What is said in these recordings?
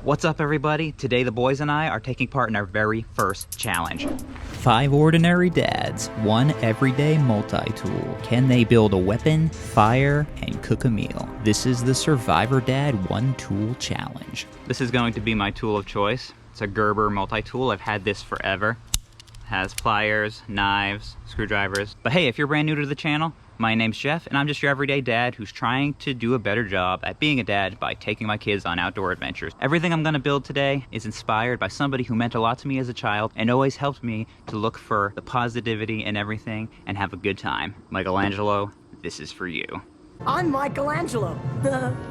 What's up, everybody? Today the boys and I are taking part in our very first challenge. 5 ordinary dads, 1 everyday multi-tool. Can they build a weapon, fire, and cook a meal? This is the Survivordad 1-tool challenge. This is going to be my tool of choice. It's a Gerber multi-tool. I've had this forever. It has pliers, knives, screwdrivers. But hey, if you're brand new to the channel, my name's Jeff, and I'm just your everyday dad who's trying to do a better job at being a dad by taking my kids on outdoor adventures. Everything I'm gonna build today is inspired by somebody who meant a lot to me as a child and always helped me to look for the positivity in everything and have a good time. Michelangelo, this is for you. I'm Michelangelo.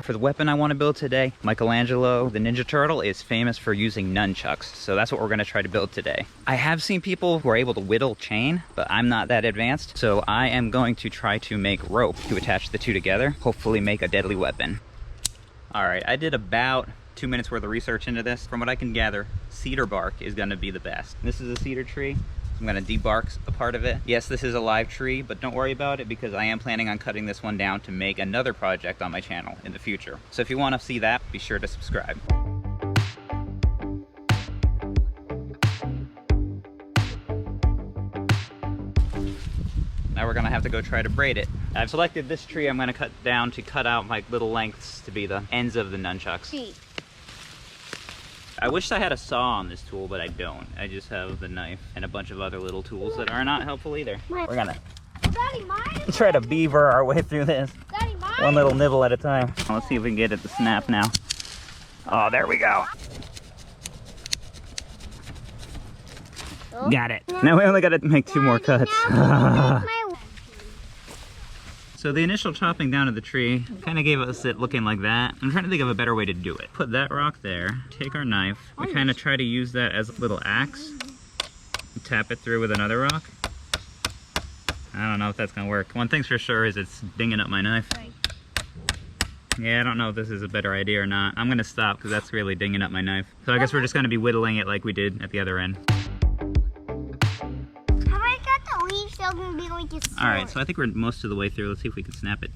For the weapon I want to build today, Michelangelo, the Ninja Turtle, is famous for using nunchucks, so that's what we're going to try to build today. I have seen people who are able to whittle chain, but I'm not that advanced, so I am going to try to make rope to attach the two together, hopefully make a deadly weapon. Alright, I did about 2 minutes worth of research into this. From what I can gather, cedar bark is going to be the best. This is a cedar tree. I'm gonna debark a part of it. Yes, this is a live tree, but don't worry about it because I am planning on cutting this one down to make another project on my channel in the future. So if you wanna see that, be sure to subscribe. Now we're gonna have to go try to braid it. I've selected this tree I'm gonna cut down to cut out my little lengths to be the ends of the nunchucks. I wish I had a saw on this tool, but I don't. I just have the knife and a bunch of other little tools that are not helpful either. We're gonna try to beaver our way through this. One little nibble at a time. Let's see if we can get it to snap now. Oh, there we go. Got it. Now we only gotta make 2 more cuts. So the initial chopping down of the tree kind of gave us it looking like that. I'm trying to think of a better way to do it. Put that rock there, take our knife, we kind of try to use that as a little axe, tap it through with another rock. I don't know if that's gonna work. One thing's for sure is it's dinging up my knife. Yeah, I don't know if this is a better idea or not. I'm gonna stop because that's really dinging up my knife. So I guess we're just gonna be whittling it like we did at the other end. Alright, so I think we're most of the way through. Let's see if we can snap it.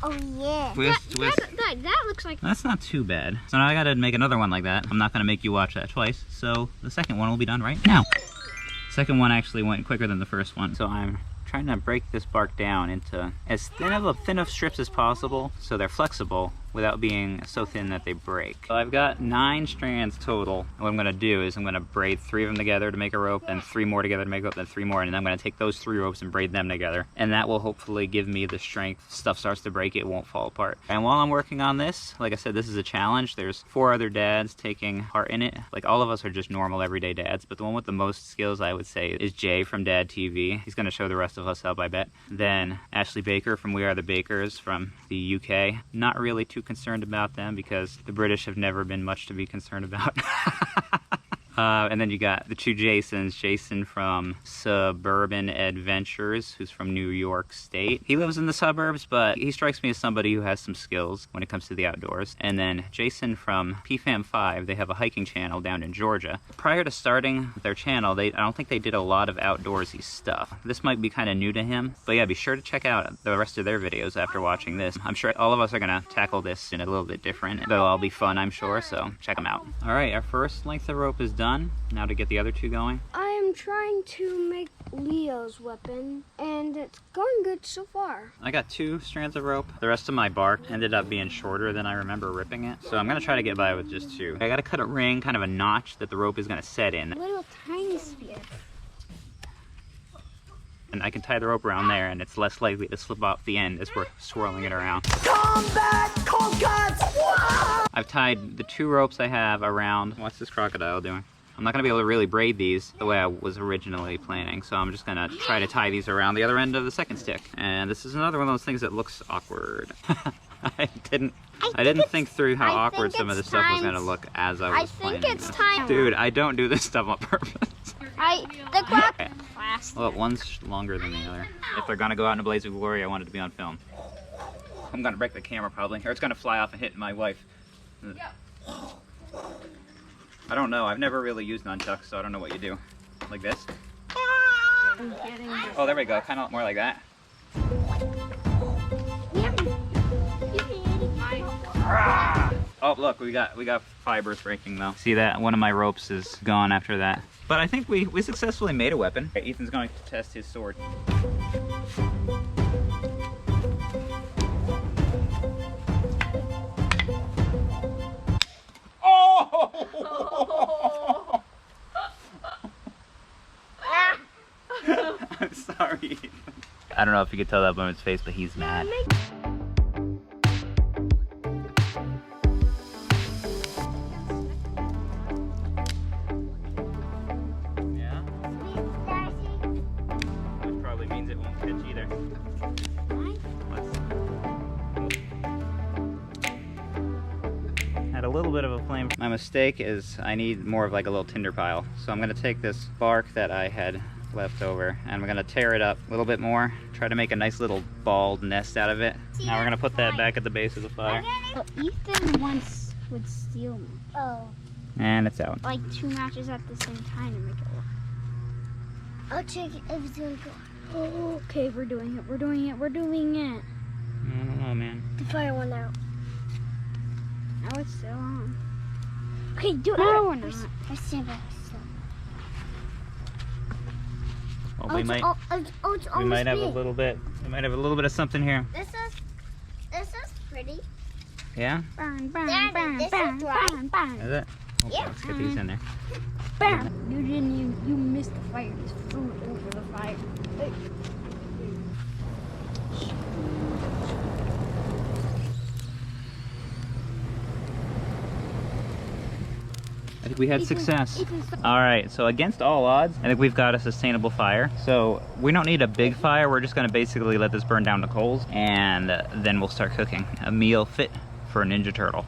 Oh yeah. Twist, twist. That looks like... That's not too bad. So now I gotta make another one like that. I'm not gonna make you watch that twice. So the second one will be done right now. Second one actually went quicker than the first one. So I'm trying to break this bark down into as thin of strips as possible so they're flexible without being so thin that they break. So I've got 9 strands total. And what I'm gonna do is I'm gonna braid 3 of them together to make a rope, then 3 more together to make a rope, then 3 more, and then I'm gonna take those 3 ropes and braid them together. And that will hopefully give me the strength. Stuff starts to break, it won't fall apart. And while I'm working on this, like I said, this is a challenge. There's 4 other dads taking part in it. Like all of us are just normal everyday dads, but the one with the most skills I would say is Jay from DadTV. He's gonna show the rest of us up, I bet. Then Ashley Baker from We Are the Bakers from the UK. Not really too concerned about them because the British have never been much to be concerned about. And then you got the 2 Jasons. Jason from Suburban Adventures, who's from New York State. He lives in the suburbs, but he strikes me as somebody who has some skills when it comes to the outdoors. And then Jason from PFAM5, they have a hiking channel down in Georgia. Prior to starting their channel, I don't think they did a lot of outdoorsy stuff. This might be kind of new to him, but yeah, be sure to check out the rest of their videos after watching this. I'm sure all of us are gonna tackle this in a little bit different. They'll all be fun, I'm sure, so check them out. All right, our first length of rope is done. Now to get the other 2 going. I'm trying to make Leo's weapon, and it's going good so far. I got 2 strands of rope. The rest of my bark ended up being shorter than I remember ripping it, so I'm gonna try to get by with just 2. I gotta cut a ring, kind of a notch that the rope is gonna set in. Little tiny spear. And I can tie the rope around there, and it's less likely to slip off the end as we're swirling it around. Combat conquest! I've tied the 2 ropes I have around. What's this crocodile doing? I'm not gonna be able to really braid these the way I was originally planning, so I'm just gonna try to tie these around the other end of the second stick. And this is another one of those things that looks awkward. I didn't think through how awkward some of this stuff was gonna look as I was planning. I think it's time. Dude, I don't do this stuff on purpose. The well, one's longer than the other. If they're gonna go out in a blaze of glory, I want it to be on film. I'm gonna break the camera probably, or it's gonna fly off and hit my wife. I don't know. I've never really used nunchucks, so I don't know what you do. Like this? Oh, there we go. Kind of more like that. Oh, look, we got fibers breaking though. See that? One of my ropes is gone after that. But I think we successfully made a weapon. Okay, Ethan's going to test his sword. Oh! I'm sorry, Ethan. I don't know if you could tell that by his face, but he's mad. Had a little bit of a flame. My mistake is I need more of like a little tinder pile. So I'm gonna take this bark that I had left over and we're gonna tear it up a little bit more, try to make a nice little balled nest out of it. Now we're gonna put that back at the base of the fire. Oh, Ethan once would steal me. Oh. And it's out. Like 2 matches at the same time to make it work. I'll check it if it's gonna go. Oh, okay, we're doing it. We're doing it. We're doing it. I don't know, man. The fire went out. Now it's still on. Okay, do it. No, we're not. Well, we might have a little bit. We might have a little bit of something here. This is pretty. Yeah. Burn, burn, Daddy, burn, this burn, is dry. burn, burn. Is it? Okay, Yeah. let's get these in there. Burn. You missed the fire. Just threw it over the fire. Hey. I think we had success. All right, so against all odds, I think we've got a sustainable fire. So we don't need a big fire. We're just gonna basically let this burn down to coals and then we'll start cooking a meal fit for a Ninja Turtle.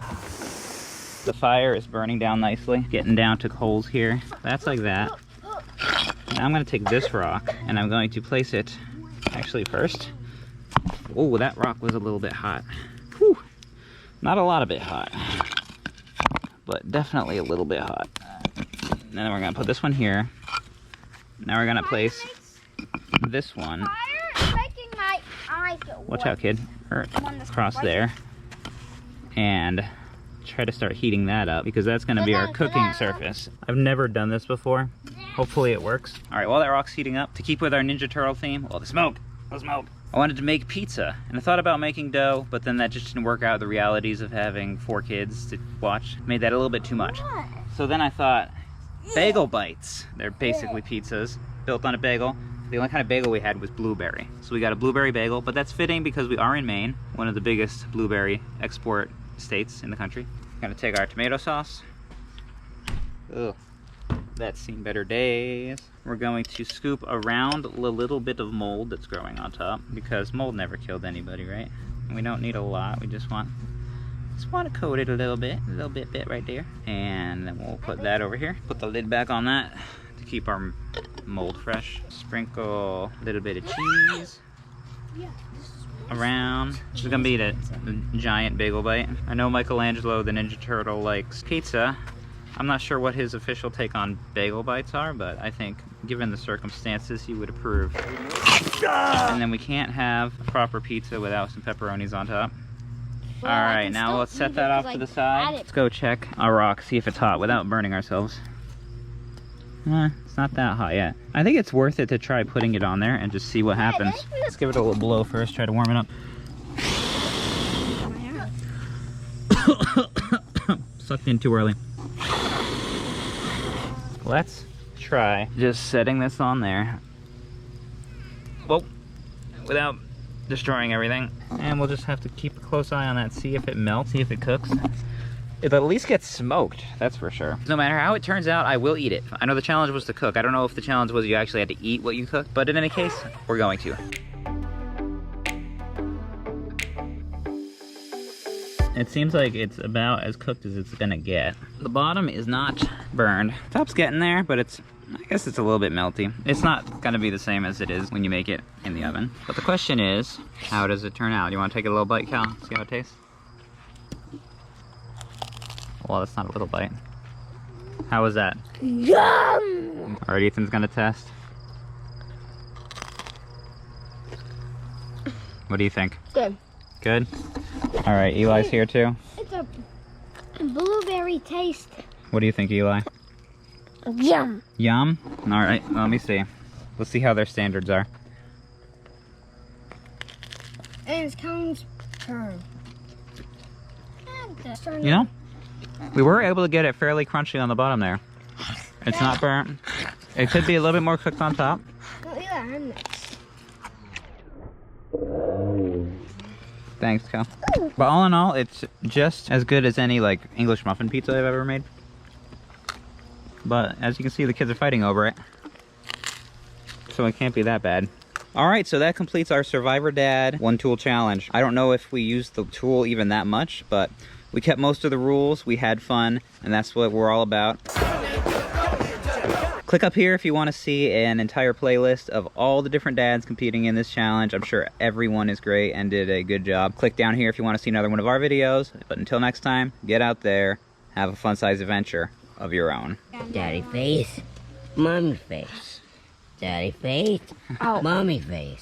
The fire is burning down nicely, getting down to coals here. That's like that. Now I'm gonna take this rock and I'm going to place it, actually first. Oh, that rock was a little bit hot. Whew. Not a lot of it hot, but definitely a little bit hot. And then we're gonna put this one here. Now we're gonna place this one. Watch out, kid. Across there. And try to start heating that up because that's gonna be our cooking surface. I've never done this before. Hopefully it works. All right, while that rock's heating up, to keep with our Ninja Turtle theme, well, the smoke. I wanted to make pizza, and I thought about making dough, but then that just didn't work out. The realities of having 4 kids to watch made that a little bit too much. So then I thought, bagel bites. They're basically pizzas built on a bagel. The only kind of bagel we had was blueberry. So we got a blueberry bagel, but that's fitting because we are in Maine, one of the biggest blueberry export states in the country. Gonna take our tomato sauce. Ugh. That's seen better days. We're going to scoop around the little bit of mold that's growing on top because mold never killed anybody, right? And we don't need a lot. We just want to coat it a little bit right there. And then we'll put that over here. Put the lid back on that to keep our mold fresh. Sprinkle a little bit of cheese around. This is gonna be the giant bagel bite. I know Michelangelo, the Ninja Turtle, likes pizza. I'm not sure what his official take on bagel bites are, but I think given the circumstances, he would approve. And then we can't have a proper pizza without some pepperonis on top. Well, all right, now let's set that off to the side. Let's go check our rock, see if it's hot without burning ourselves. It's not that hot yet. I think it's worth it to try putting it on there and just see what happens. Let's give it a little blow first, try to warm it up. Sucked in too early. Let's try just setting this on there. Whoa, without destroying everything. And we'll just have to keep a close eye on that, see if it melts, see if it cooks. It'll at least get smoked, that's for sure. No matter how it turns out, I will eat it. I know the challenge was to cook. I don't know if the challenge was you actually had to eat what you cooked, but in any case, we're going to. It seems like it's about as cooked as it's gonna get. The bottom is not burned. Top's getting there, but I guess it's a little bit melty. It's not gonna be the same as it is when you make it in the oven. But the question is, how does it turn out? You wanna take a little bite, Cal? See how it tastes? Well, that's not a little bite. How was that? Yum! All right, Ethan's gonna test. What do you think? Good. Good? All right, Eli's here too. Blueberry taste. What do you think, Eli? Yum. Yum? Alright, let me see. Let's see how their standards are. And it's Cone's turn. You know, we were able to get it fairly crunchy on the bottom there. It's not burnt. It could be a little bit more cooked on top. Oh, yeah, I'm next. Thanks, Cal. But all in all, it's just as good as any like English muffin pizza I've ever made. But as you can see, the kids are fighting over it. So it can't be that bad. Alright, so that completes our Survivordad one tool challenge. I don't know if we used the tool even that much, but we kept most of the rules, we had fun, and that's what we're all about. Click up here if you want to see an entire playlist of all the different dads competing in this challenge. I'm sure everyone is great and did a good job. Click down here if you want to see another one of our videos. But until next time, get out there, have a fun-sized adventure of your own. Daddy face, mommy face. Daddy face, mommy face.